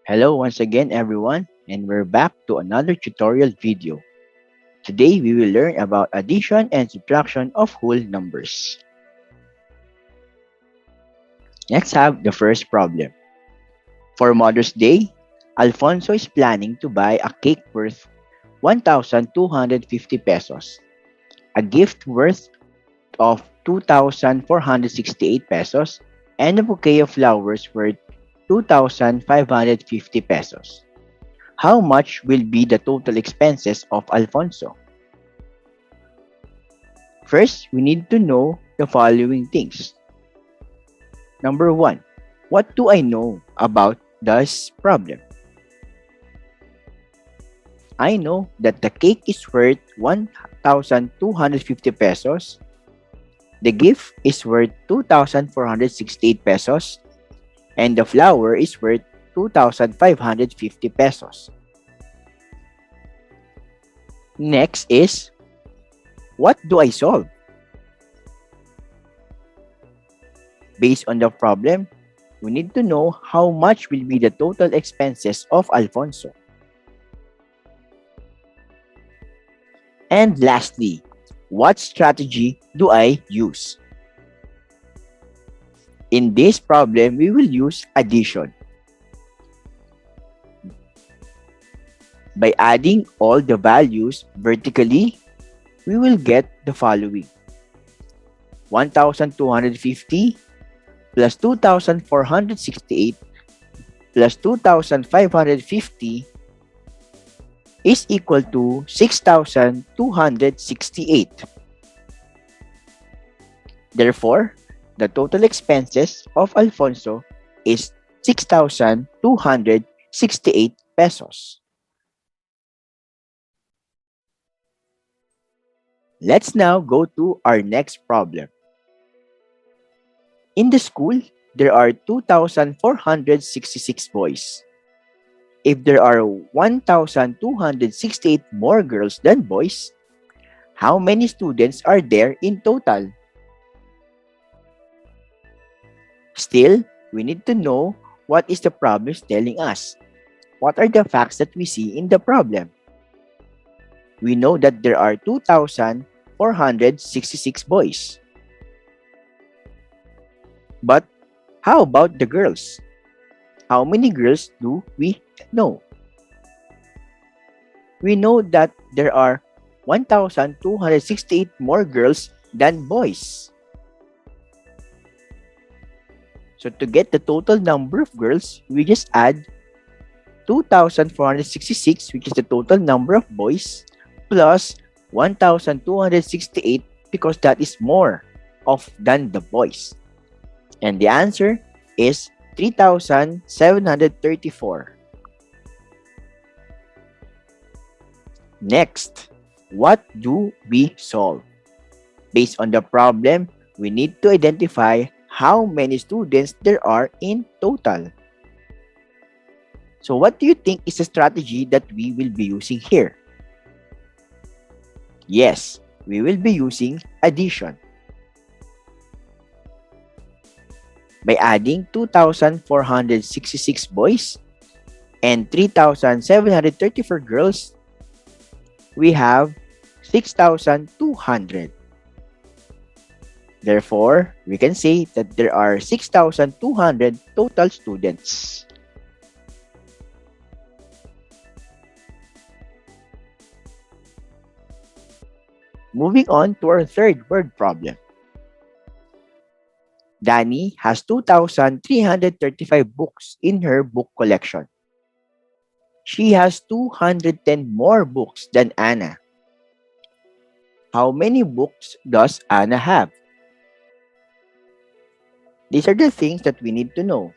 Hello once again everyone, and we're back to another tutorial video. Today we will learn about addition and subtraction of whole numbers. Let's have the first problem. For Mother's Day, Alfonso is planning to buy a cake worth 1,250 pesos, a gift worth of 2,468 pesos, and a bouquet of flowers worth 2,550 pesos. How much will be the total expenses of Alfonso? First, we need to know the following things. Number one, what do I know about this problem? I know that the cake is worth 1,250 pesos. The gift is worth 2,468 pesos. And the flower is worth 2,550 pesos. Next is, what do I solve? Based on the problem, we need to know how much will be the total expenses of Alfonso. And lastly, what strategy do I use? In this problem, we will use addition. By adding all the values vertically, we will get the following. 1,250 plus 2,468 plus 2,550 is equal to 6,268. Therefore, the total expenses of Alfonso is 6,268 pesos. Let's now go to our next problem. In the school, there are 2,466 boys. If there are 1,268 more girls than boys, how many students are there in total? Still, we need to know what is the problem telling us. What are the facts that we see in the problem? We know that there are 2,466 boys. But how about the girls? How many girls do we know? We know that there are 1,268 more girls than boys. So to get the total number of girls, we just add 2,466, which is the total number of boys, plus 1,268 because that is more than the boys. And the answer is 3,734. Next, what do we solve? Based on the problem, we need to identify how many students there are in total. So what do you think is the strategy that we will be using here? Yes, we will be using addition. By adding 2,466 boys and 3,734 girls, we have 6,200. Therefore, we can say that there are 6,200 total students. Moving on to our third word problem. Danny has 2,335 books in her book collection. She has 210 more books than Anna. How many books does Anna have? These are the things that we need to know.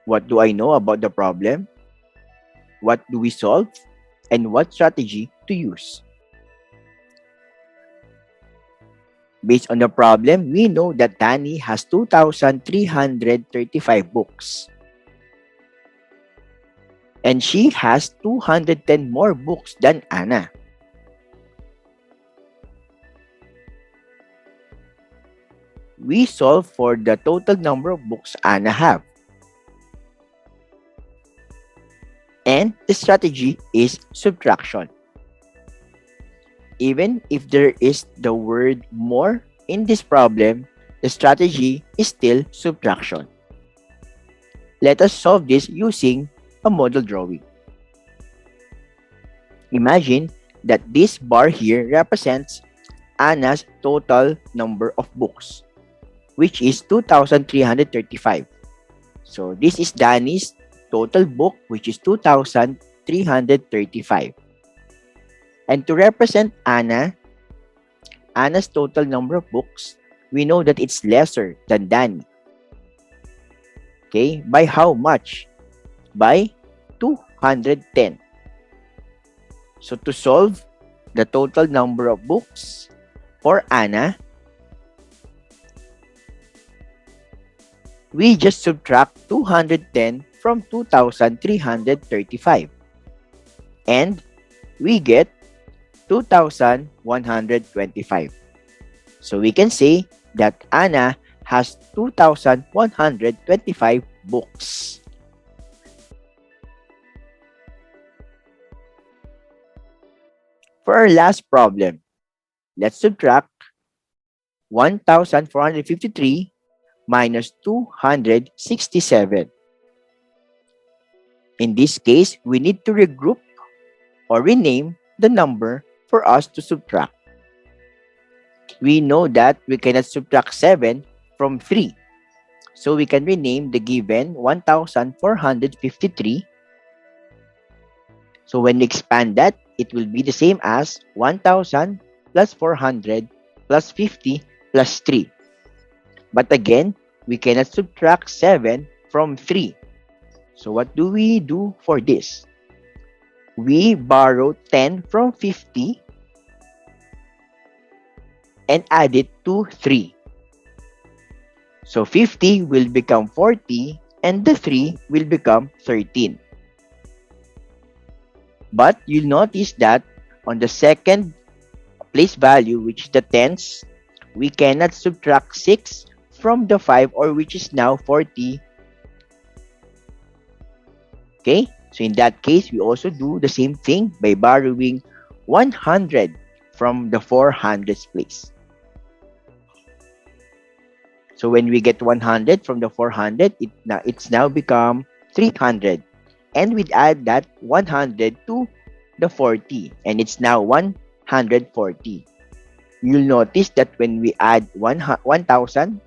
What do I know about the problem? What do we solve? And what strategy to use? Based on the problem, we know that Danny has 2,335 books. And she has 210 more books than Anna. We solve for the total number of books Anna have. And the strategy is subtraction. Even if there is the word more in this problem, the strategy is still subtraction. Let us solve this using a model drawing. Imagine that this bar here represents Anna's total number of books, which is 2,335. So this is Danny's total book, which is 2,335. And to represent Anna's total number of books, we know that it's lesser than Danny. Okay, by how much? By 210. So to solve the total number of books for Anna, we just subtract 210 from 2,335. And we get 2,125. So we can say that Anna has 2,125 books. For our last problem, let's subtract 1,453 minus 267. In this case, we need to regroup or rename the number for us to subtract. We know that we cannot subtract 7 from 3. So we can rename the given 1,453. So when we expand that, it will be the same as 1,000 plus 400 plus 50 plus 3. But again, we cannot subtract 7 from 3. So what do we do for this? We borrow 10 from 50 and add it to 3. So 50 will become 40 and the 3 will become 13. But you'll notice that on the second place value, which is the tens, we cannot subtract 6 from the 5, or which is now 40. Okay, so in that case, we also do the same thing by borrowing 100 from the 400s place. So when we get 100 from the 400, it's now become 300. And we add that 100 to the 40, and it's now 140. You'll notice that when we add 1,000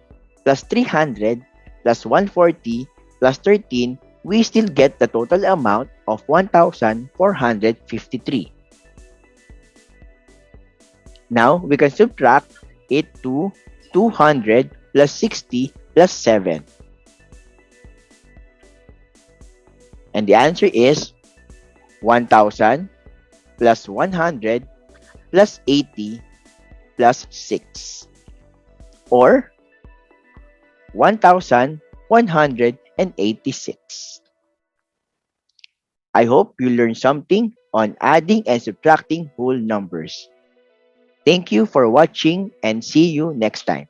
plus 300 plus 140 plus 13, we still get the total amount of 1,453. Now, we can subtract it to 200 plus 60 plus 7. And the answer is 1,000 plus 100 plus 80 plus 6, or 1,186. I hope you learned something on adding and subtracting whole numbers. Thank you for watching and see you next time.